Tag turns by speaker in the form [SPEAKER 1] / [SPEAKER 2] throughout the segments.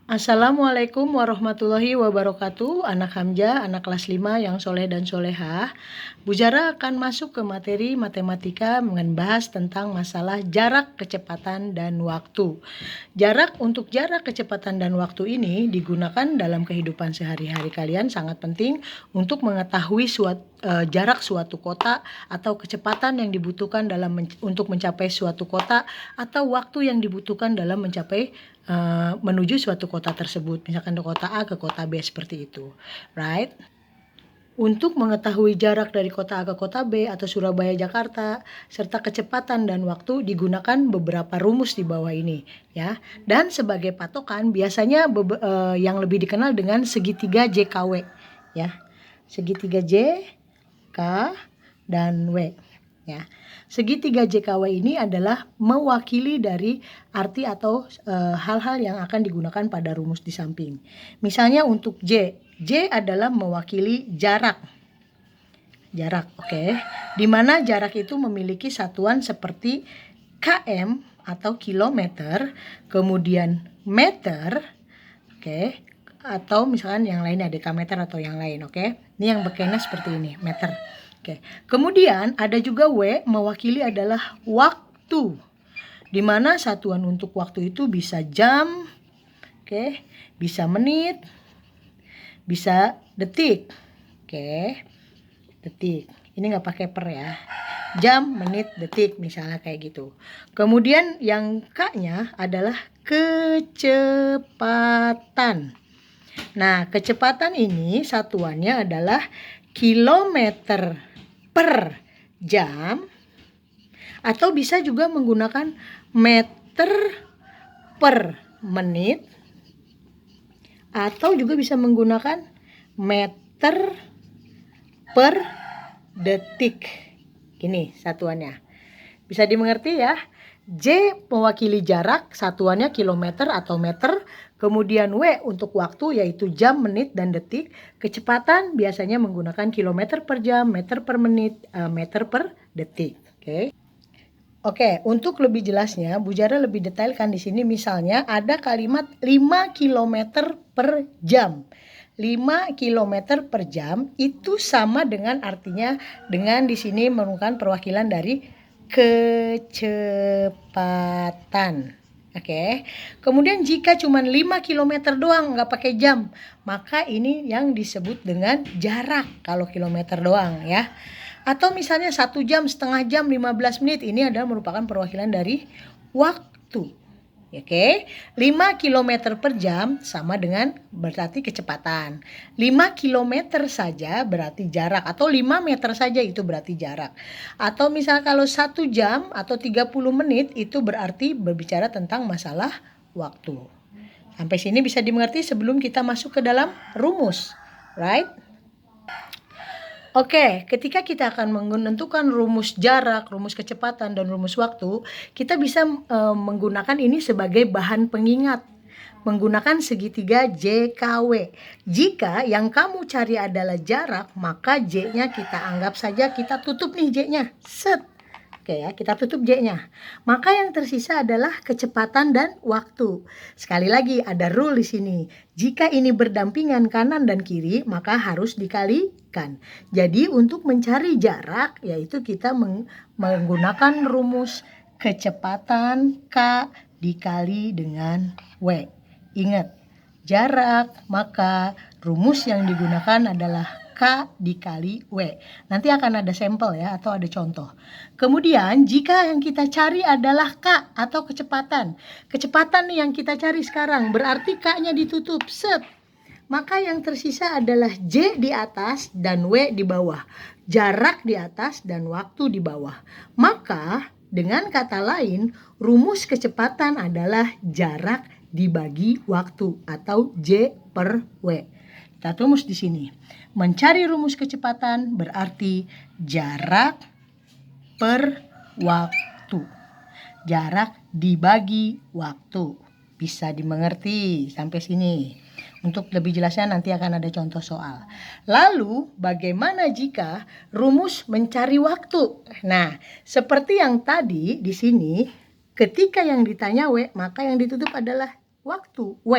[SPEAKER 1] Assalamualaikum warahmatullahi wabarakatuh. Anak Hamzah, anak kelas 5 yang soleh dan solehah. Bu Zara akan masuk ke materi matematika membahas tentang masalah jarak, kecepatan, dan waktu. Untuk jarak, kecepatan, dan waktu ini digunakan dalam kehidupan sehari-hari kalian sangat penting untuk mengetahui jarak suatu kota atau kecepatan yang dibutuhkan untuk mencapai suatu kota atau waktu yang dibutuhkan dalam menuju suatu kota tersebut, misalkan dari kota A ke kota B seperti itu, right? Untuk mengetahui jarak dari kota A ke kota B atau Surabaya, Jakarta, serta kecepatan dan waktu digunakan beberapa rumus di bawah ini, ya. Dan sebagai patokan biasanya yang lebih dikenal dengan segitiga JKW, ya. Segitiga J, K, dan W, ya. Segitiga JKW ini adalah mewakili dari arti atau hal-hal yang akan digunakan pada rumus di samping. Misalnya untuk J adalah mewakili jarak, oke. Di mana jarak itu memiliki satuan seperti km atau kilometer, kemudian meter, oke, atau misalkan yang lain ada meter atau yang lain, oke. Ini yang berkaitan seperti ini, meter. Oke. Kemudian ada juga W, mewakili adalah waktu. Di mana satuan untuk waktu itu bisa jam, oke, bisa menit, bisa detik. Oke. Detik. Ini nggak pakai per ya. Jam, menit, detik misalnya kayak gitu. Kemudian yang K-nya adalah kecepatan. Nah, kecepatan ini satuannya adalah kilometer per jam, atau bisa juga menggunakan meter per menit, atau juga bisa menggunakan meter per detik. Gini satuannya. Bisa dimengerti ya? J mewakili jarak, satuannya kilometer atau meter. Kemudian W untuk waktu, yaitu jam, menit, dan detik. Kecepatan biasanya menggunakan kilometer per jam, meter per menit, meter per detik. Oke, untuk lebih jelasnya, Bu Zara lebih detailkan di sini. Misalnya ada kalimat 5 km per jam. 5 km per jam itu sama dengan artinya dengan di sini merupakan perwakilan dari kecepatan. Oke. Kemudian jika cuma 5 km doang nggak pakai jam, maka ini yang disebut dengan jarak kalau kilometer doang ya. Atau misalnya 1 jam, setengah jam, 15 menit, ini adalah merupakan perwakilan dari waktu. Oke, 5 km per jam sama dengan berarti kecepatan. 5 km saja berarti jarak, atau 5 meter saja itu berarti jarak. Atau misal kalau 1 jam atau 30 menit itu berarti berbicara tentang masalah waktu. Sampai sini bisa dimengerti sebelum kita masuk ke dalam rumus, right? Oke, ketika kita akan menentukan rumus jarak, rumus kecepatan, dan rumus waktu, kita bisa menggunakan ini sebagai bahan pengingat. Menggunakan segitiga JKW. Jika yang kamu cari adalah jarak, maka J-nya kita anggap saja kita tutup nih J-nya. Set. Oke ya, kita tutup J-nya. Maka yang tersisa adalah kecepatan dan waktu. Sekali lagi ada rule di sini. Jika ini berdampingan kanan dan kiri, maka harus dikalikan. Jadi untuk mencari jarak, yaitu kita menggunakan rumus kecepatan K dikali dengan W. Ingat, jarak, maka rumus yang digunakan adalah K dikali W. Nanti akan ada sampel ya, atau ada contoh. Kemudian jika yang kita cari adalah K atau kecepatan. Kecepatan yang kita cari sekarang berarti K-nya ditutup. Set. Maka yang tersisa adalah J di atas dan W di bawah. Jarak di atas dan waktu di bawah. Maka dengan kata lain, rumus kecepatan adalah jarak dibagi waktu atau J per W. Kita rumus di sini. Mencari rumus kecepatan berarti jarak per waktu. Jarak dibagi waktu. Bisa dimengerti sampai sini. Untuk lebih jelasnya nanti akan ada contoh soal. Lalu bagaimana jika rumus mencari waktu? Nah, seperti yang tadi di sini, ketika yang ditanya W, maka yang ditutup adalah waktu W.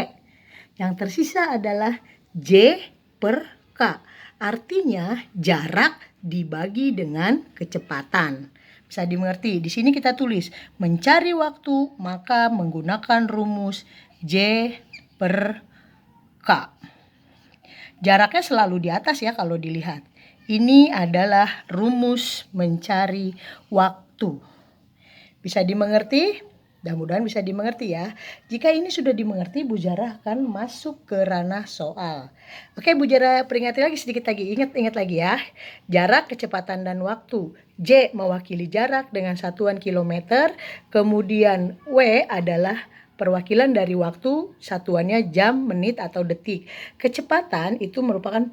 [SPEAKER 1] Yang tersisa adalah J per K. Artinya jarak dibagi dengan kecepatan. Bisa dimengerti. Di sini kita tulis mencari waktu maka menggunakan rumus J per K. Jaraknya selalu di atas ya kalau dilihat. Ini adalah rumus mencari waktu. Bisa dimengerti? Mudah-mudahan bisa dimengerti ya. Jika ini sudah dimengerti, Bu Zara akan masuk ke ranah soal. Oke, Bu Zara peringati lagi sedikit lagi. Ingat lagi ya. Jarak, kecepatan, dan waktu. J mewakili jarak dengan satuan kilometer. Kemudian W adalah perwakilan dari waktu, satuannya jam, menit, atau detik. Kecepatan itu merupakan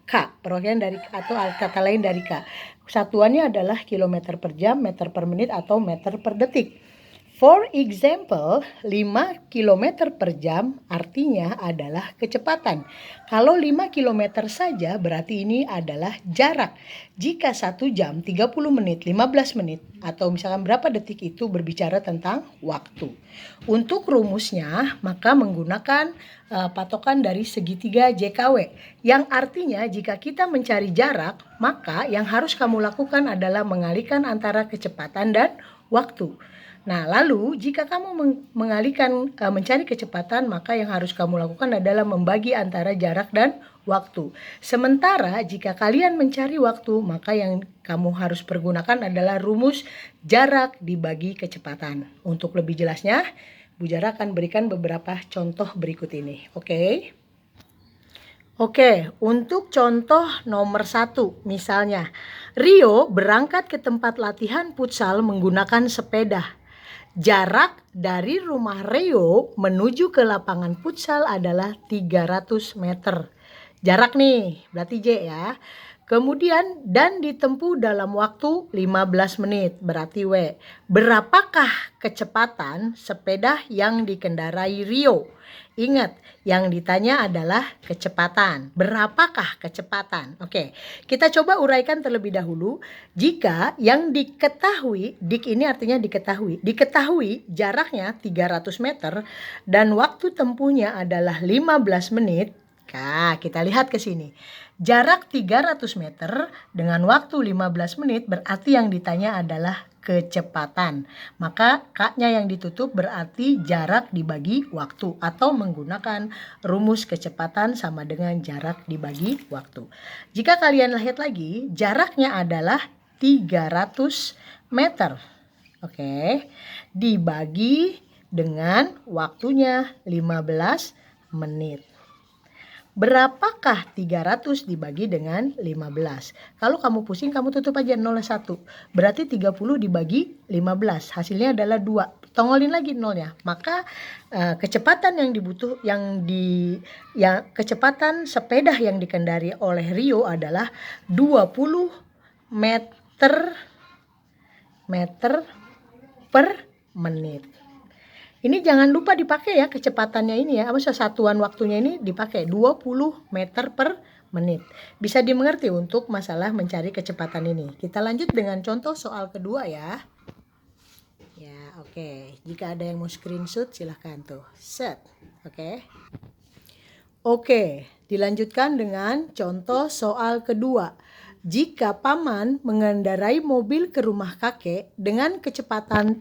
[SPEAKER 1] K, perwakilan dari atau kata lain dari K. Satuannya adalah kilometer per jam, meter per menit, atau meter per detik. For example, 5 km per jam artinya adalah kecepatan. Kalau 5 km saja berarti ini adalah jarak. Jika 1 jam 30 menit, 15 menit atau misalkan berapa detik itu berbicara tentang waktu. Untuk rumusnya maka menggunakan patokan dari segitiga JKW. Yang artinya jika kita mencari jarak maka yang harus kamu lakukan adalah mengalihkan antara kecepatan dan waktu. Nah, lalu jika kamu mencari kecepatan, maka yang harus kamu lakukan adalah membagi antara jarak dan waktu. Sementara jika kalian mencari waktu, maka yang kamu harus pergunakan adalah rumus jarak dibagi kecepatan. Untuk lebih jelasnya, Bu Zara akan berikan beberapa contoh berikut ini. Oke, untuk contoh nomor 1, misalnya Rio berangkat ke tempat latihan futsal menggunakan sepeda. Jarak dari rumah Rio menuju ke lapangan futsal adalah 300 meter. Jarak nih, berarti J ya. Kemudian dan ditempuh dalam waktu 15 menit, berarti W. Berapakah kecepatan sepeda yang dikendarai Rio? Ingat, yang ditanya adalah kecepatan. Berapakah kecepatan? Oke, kita coba uraikan terlebih dahulu. Jika yang diketahui, dik ini artinya diketahui jaraknya 300 meter dan waktu tempuhnya adalah 15 menit. Nah, kita lihat ke sini. Jarak 300 meter dengan waktu 15 menit berarti yang ditanya adalah kecepatan. Maka K-nya yang ditutup berarti jarak dibagi waktu atau menggunakan rumus kecepatan sama dengan jarak dibagi waktu. Jika kalian lihat lagi, jaraknya adalah 300 meter. Oke, dibagi dengan waktunya 15 menit. Berapakah 300 dibagi dengan 15? Kalau kamu pusing, kamu tutup aja 01. Berarti 30 dibagi 15. Hasilnya adalah 2. Tongolin lagi nolnya. Maka kecepatan kecepatan sepeda yang dikendari oleh Rio adalah 20 meter per menit. Ini jangan lupa dipakai ya kecepatannya ini ya. Satuan waktunya ini dipakai 20 meter per menit. Bisa dimengerti untuk masalah mencari kecepatan ini. Kita lanjut dengan contoh soal kedua ya. Ya, oke. Jika ada yang mau screenshot silahkan tuh. Set. Oke, dilanjutkan dengan contoh soal kedua. Jika paman mengendarai mobil ke rumah kakek dengan kecepatan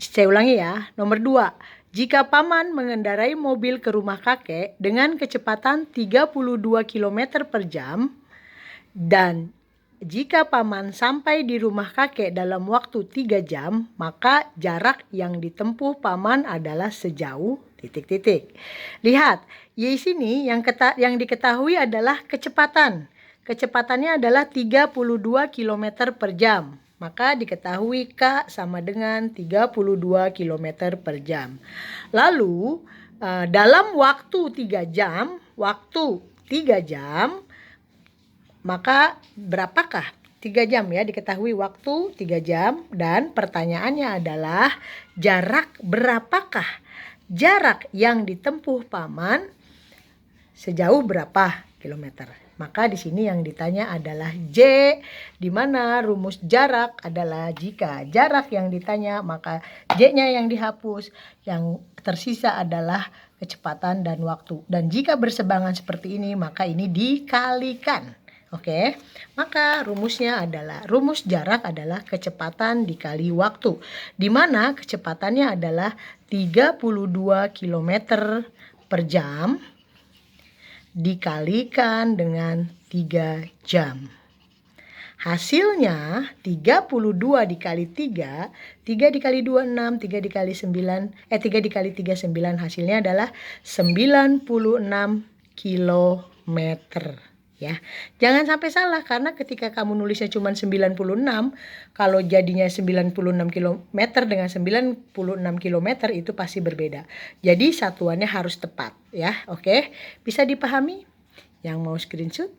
[SPEAKER 1] saya ulangi ya, nomor 2. Jika paman mengendarai mobil ke rumah kakek dengan kecepatan 32 km per jam dan jika paman sampai di rumah kakek dalam waktu 3 jam, maka jarak yang ditempuh paman adalah sejauh ... Lihat, di sini yang diketahui adalah kecepatan. Kecepatannya adalah 32 km per jam. Maka diketahui K sama dengan 32 km per jam. Lalu dalam waktu 3 jam, maka berapakah 3 jam ya, diketahui waktu 3 jam dan pertanyaannya adalah berapakah jarak yang ditempuh paman sejauh berapa kilometer. Maka di sini yang ditanya adalah J, di mana rumus jarak adalah jika jarak yang ditanya maka J-nya yang dihapus, yang tersisa adalah kecepatan dan waktu. Dan jika berseberangan seperti ini maka ini dikalikan. Oke, maka rumusnya adalah, rumus jarak adalah kecepatan dikali waktu, di mana kecepatannya adalah 32 km per jam dikalikan dengan 3 jam. Hasilnya 32 dikali 3, 3 dikali 2 6, 3 dikali 9, 3 dikali 3 9, hasilnya adalah 96 km. Ya, jangan sampai salah karena ketika kamu nulisnya cuma 96, kalau jadinya 96 km dengan 96 km itu pasti berbeda. Jadi satuannya harus tepat ya. Oke, bisa dipahami? Yang mau screenshot,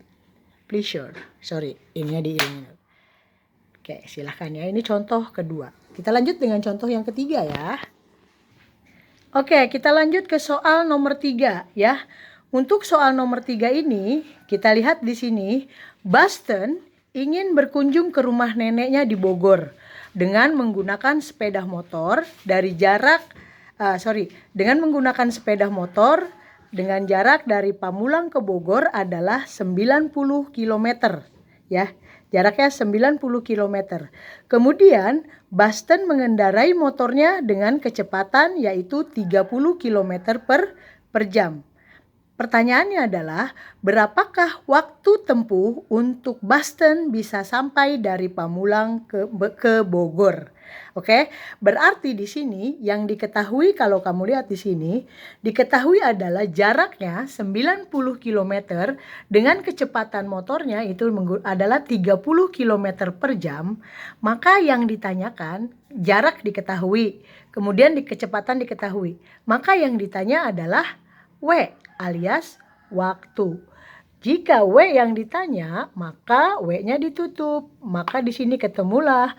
[SPEAKER 1] please share. Sorry, ininya diilangin. Oke, silahkan ya. Ini contoh kedua. Kita lanjut dengan contoh yang ketiga ya. Oke, kita lanjut ke soal nomor 3 ya. Untuk soal nomor 3 ini, kita lihat di sini, Bastian ingin berkunjung ke rumah neneknya di Bogor dengan menggunakan sepeda motor dari jarak, dengan menggunakan sepeda motor dengan jarak dari Pamulang ke Bogor adalah 90 km. Ya, jaraknya 90 km. Kemudian, Bastian mengendarai motornya dengan kecepatan yaitu 30 km per jam. Pertanyaannya adalah, berapakah waktu tempuh untuk Bastian bisa sampai dari Pamulang ke Bogor? Oke, berarti di sini yang diketahui, kalau kamu lihat di sini, diketahui adalah jaraknya 90 km dengan kecepatan motornya itu adalah 30 km per jam. Maka yang ditanyakan, jarak diketahui, kemudian kecepatan diketahui. Maka yang ditanya adalah W alias waktu. Jika W yang ditanya, maka W-nya ditutup. Maka di sini ketemulah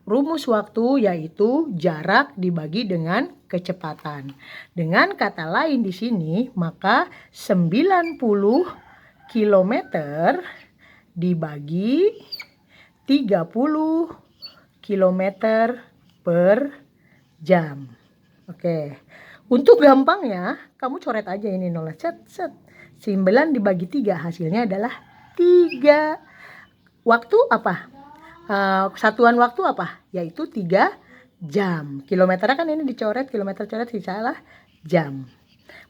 [SPEAKER 1] rumus waktu, yaitu jarak dibagi dengan kecepatan. Dengan kata lain di sini, maka 90 km dibagi 30 km per jam. Oke. Untuk gampangnya, kamu coret aja ini nolnya. Set. 9 dibagi 3 hasilnya adalah 3. Waktu apa? Satuan waktu apa? Yaitu 3 jam. Kilometernya kan ini dicoret, kilometer coret salah jam.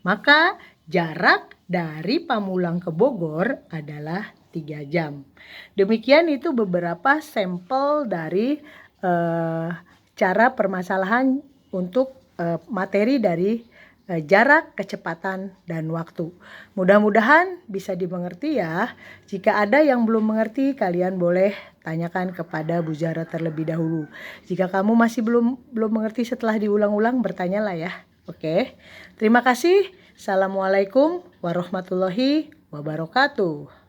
[SPEAKER 1] Maka jarak dari Pamulang ke Bogor adalah 3 jam. Demikian itu beberapa sampel dari cara permasalahan untuk materi dari jarak, kecepatan, dan waktu. Mudah-mudahan bisa dimengerti ya. Jika ada yang belum mengerti, kalian boleh tanyakan kepada Bu Zara terlebih dahulu. Jika kamu masih belum mengerti setelah diulang-ulang, bertanyalah ya. Oke. Terima kasih. Assalamualaikum warahmatullahi wabarakatuh.